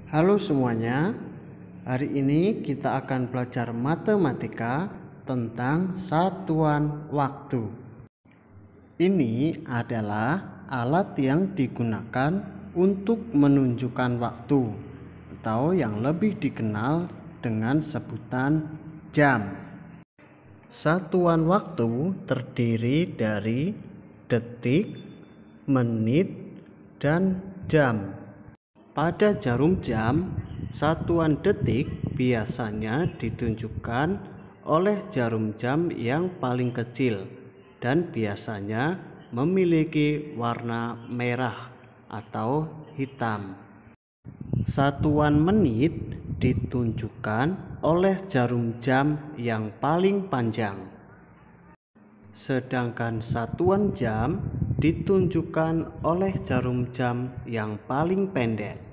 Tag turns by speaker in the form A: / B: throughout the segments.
A: Halo semuanya, hari ini kita akan belajar matematika tentang satuan waktu. Ini adalah alat yang digunakan untuk menunjukkan waktu atau yang lebih dikenal dengan sebutan jam. Satuan waktu terdiri dari detik, menit, dan jam. Pada jarum jam, satuan detik biasanya ditunjukkan oleh jarum jam yang paling kecil dan biasanya memiliki warna merah atau hitam. Satuan menit ditunjukkan oleh jarum jam yang paling panjang. Sedangkan satuan jam ditunjukkan oleh jarum jam yang paling pendek.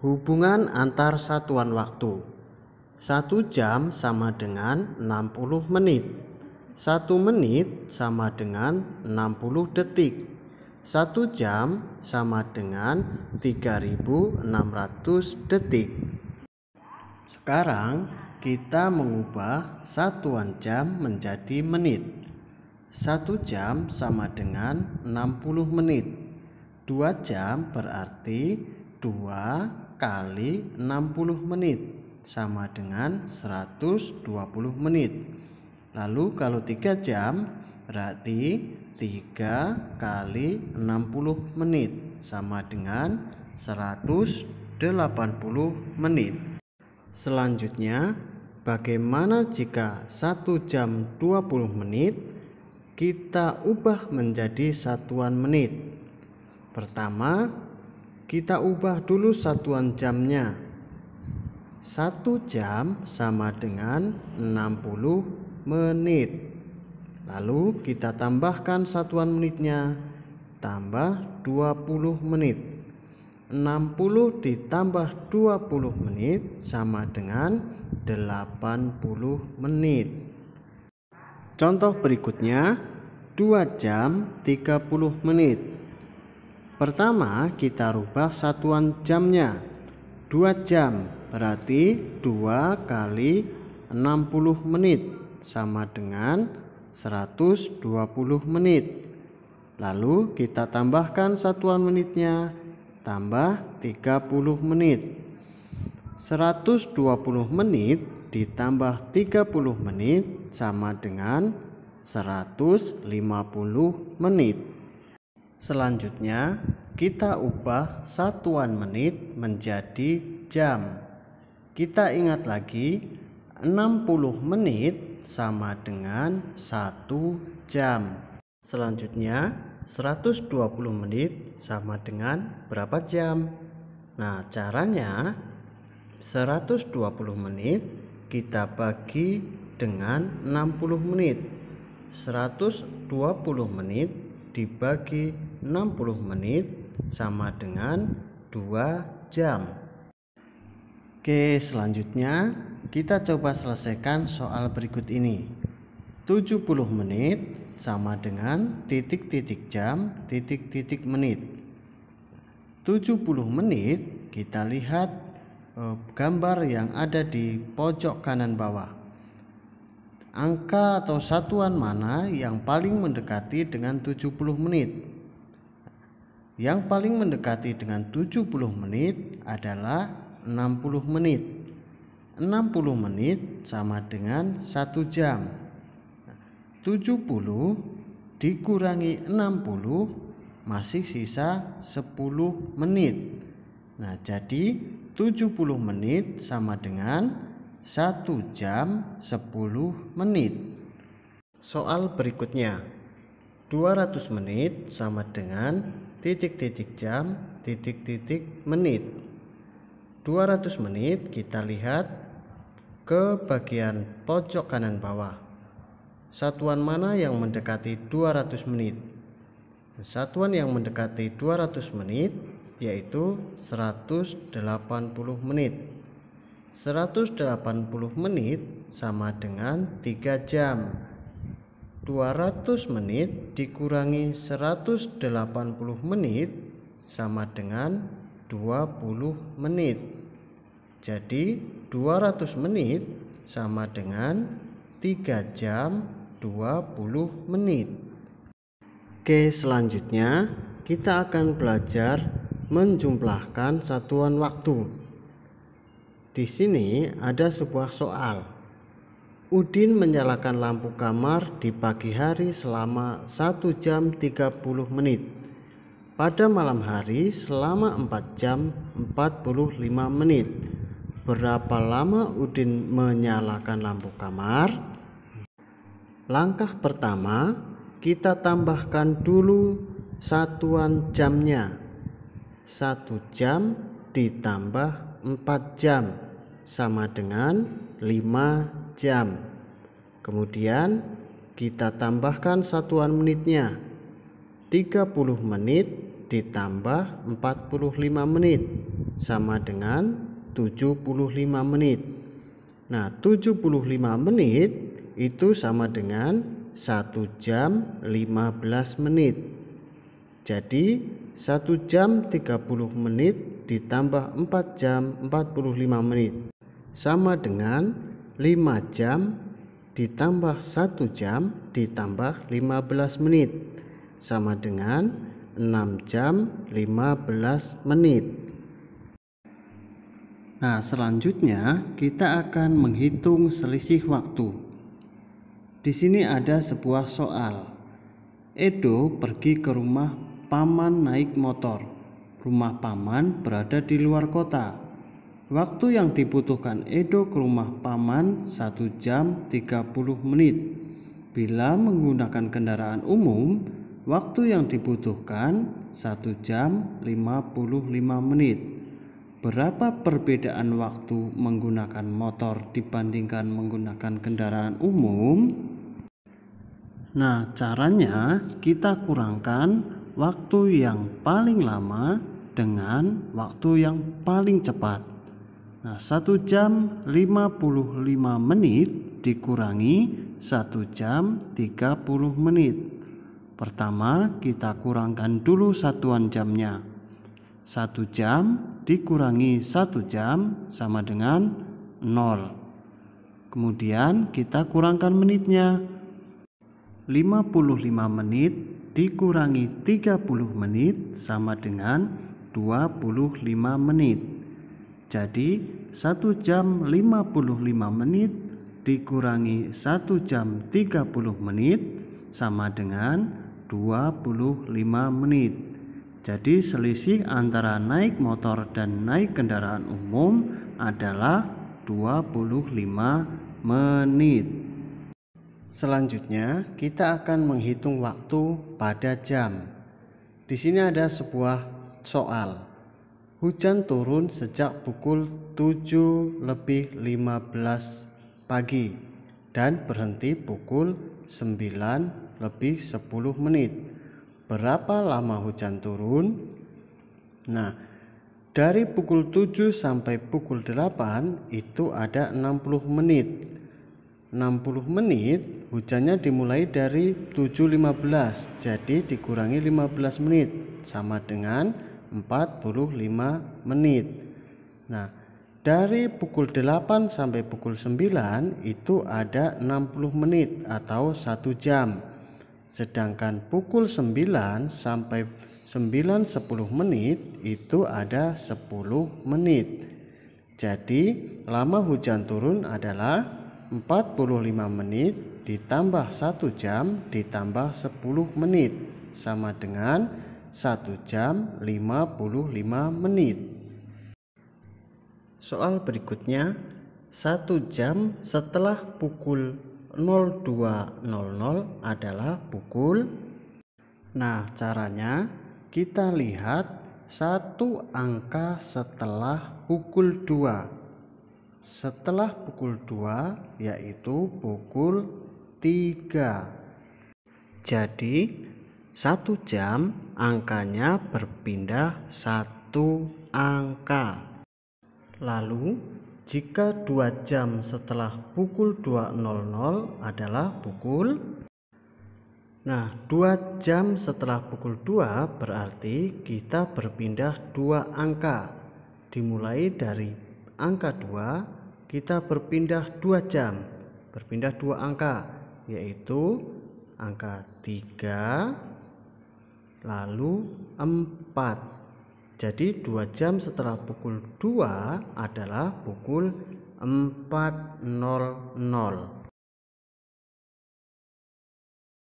A: Hubungan antar satuan waktu. 1 jam sama dengan 60 menit. 1 menit sama dengan 60 detik. 1 jam sama dengan 3600 detik. Sekarang kita mengubah satuan jam menjadi menit. 1 jam sama dengan 60 menit. 2 jam berarti 2 kali 60 menit sama dengan 120 menit. Lalu kalau 3 jam berarti 3 kali 60 menit sama dengan 180 menit. Selanjutnya, bagaimana jika 1 jam 20 menit kita ubah menjadi satuan menit? Pertama, kita ubah dulu satuan jamnya. 1 jam sama dengan 60 menit. Lalu kita tambahkan satuan menitnya, tambah 20 menit. 60 ditambah 20 menit sama dengan 80 menit. Contoh berikutnya, 2 jam 30 menit. Pertama, kita rubah satuan jamnya. 2 jam berarti 2 kali 60 menit sama dengan 120 menit. Lalu kita tambahkan satuan menitnya, tambah 30 menit. 120 menit ditambah 30 menit sama dengan 150 menit. Selanjutnya, kita ubah satuan menit menjadi jam. Kita ingat lagi, 60 menit sama dengan 1 jam. Selanjutnya, 120 menit sama dengan berapa jam? Nah, caranya 120 menit kita bagi dengan 60 menit. 120 menit dibagi 60 menit sama dengan 2 jam. Oke, selanjutnya kita coba selesaikan soal berikut ini. 70 menit sama dengan titik-titik jam, titik-titik menit. 70 menit kita lihat gambar yang ada di pojok kanan bawah. Angka atau satuan mana yang paling mendekati dengan 70 menit? Yang paling mendekati dengan 70 menit adalah 60 menit. 60 menit sama dengan 1 jam. 70 dikurangi 60 masih sisa 10 menit. Nah, jadi 70 menit sama dengan 1 jam 10 menit. Soal berikutnya, 200 menit sama dengan titik-titik jam, titik-titik menit. 200 menit kita lihat ke bagian pojok kanan bawah. Satuan mana yang mendekati 200 menit? Satuan yang mendekati 200 menit yaitu 180 menit. 180 menit sama dengan 3 jam. 200 menit dikurangi 180 menit sama dengan 20 menit. Jadi 200 menit sama dengan 3 jam 20 menit. Oke, selanjutnya kita akan belajar menjumlahkan satuan waktu. Di sini ada sebuah soal. Udin menyalakan lampu kamar di pagi hari selama 1 jam 30 menit. Pada malam hari selama 4 jam 45 menit. Berapa lama Udin menyalakan lampu kamar? Langkah pertama, kita tambahkan dulu satuan jamnya. 1 jam ditambah 4 jam sama dengan 5 jam. Kemudian kita tambahkan satuan menitnya. 30 menit ditambah 45 menit sama dengan 75 menit. Nah, 75 menit itu sama dengan 1 jam 15 menit. Jadi 1 jam 30 menit ditambah 4 jam 45 menit sama dengan 5 jam ditambah 1 jam ditambah 15 menit sama dengan 6 jam 15 menit. Nah, selanjutnya kita akan menghitung selisih waktu. Di sini ada sebuah soal. Edo pergi ke rumah paman naik motor. Rumah paman berada di luar kota. Waktu yang dibutuhkan Edo ke rumah paman 1 jam 30 menit. Bila menggunakan kendaraan umum, waktu yang dibutuhkan 1 jam 55 menit. Berapa perbedaan waktu menggunakan motor dibandingkan menggunakan kendaraan umum? Nah, caranya kita kurangkan waktu yang paling lama dengan waktu yang paling cepat. Nah, 1 jam 55 menit dikurangi 1 jam 30 menit. Pertama, kita kurangkan dulu satuan jamnya. 1 jam dikurangi 1 jam sama dengan 0. Kemudian kita kurangkan menitnya. 55 menit dikurangi 30 menit sama dengan 25 menit. Jadi 1 jam 55 menit dikurangi 1 jam 30 menit sama dengan 25 menit. Jadi selisih antara naik motor dan naik kendaraan umum adalah 25 menit. Selanjutnya kita akan menghitung waktu pada jam. Di sini ada sebuah soal. Hujan turun sejak pukul 7:15 pagi dan berhenti pukul 9:10 menit. Berapa lama hujan turun? Nah, dari pukul 7 sampai pukul 8 itu ada 60 menit. 60 menit hujannya dimulai dari 7:15, jadi dikurangi 15 menit sama dengan 45 menit. Nah, dari pukul 8 sampai pukul 9 itu ada 60 menit atau 1 jam. Sedangkan pukul 9 sampai 9:10 menit itu ada 10 menit. Jadi lama hujan turun adalah 45 menit ditambah 1 jam ditambah 10 menit sama dengan 1 jam 55 menit. Soal berikutnya, 1 jam setelah pukul 02.00 adalah pukul. Nah, caranya kita lihat satu angka setelah pukul 2. Setelah pukul 2 yaitu pukul 3. Jadi 1 jam angkanya berpindah 1 angka. Lalu jika 2 jam setelah pukul 2.00 adalah pukul. Nah, 2 jam setelah pukul 2 berarti kita berpindah 2 angka. Dimulai dari angka 2, kita berpindah 2 jam. Berpindah 2 angka, yaitu angka 3, lalu 4. Jadi 2 jam setelah pukul 2 adalah pukul 4.00.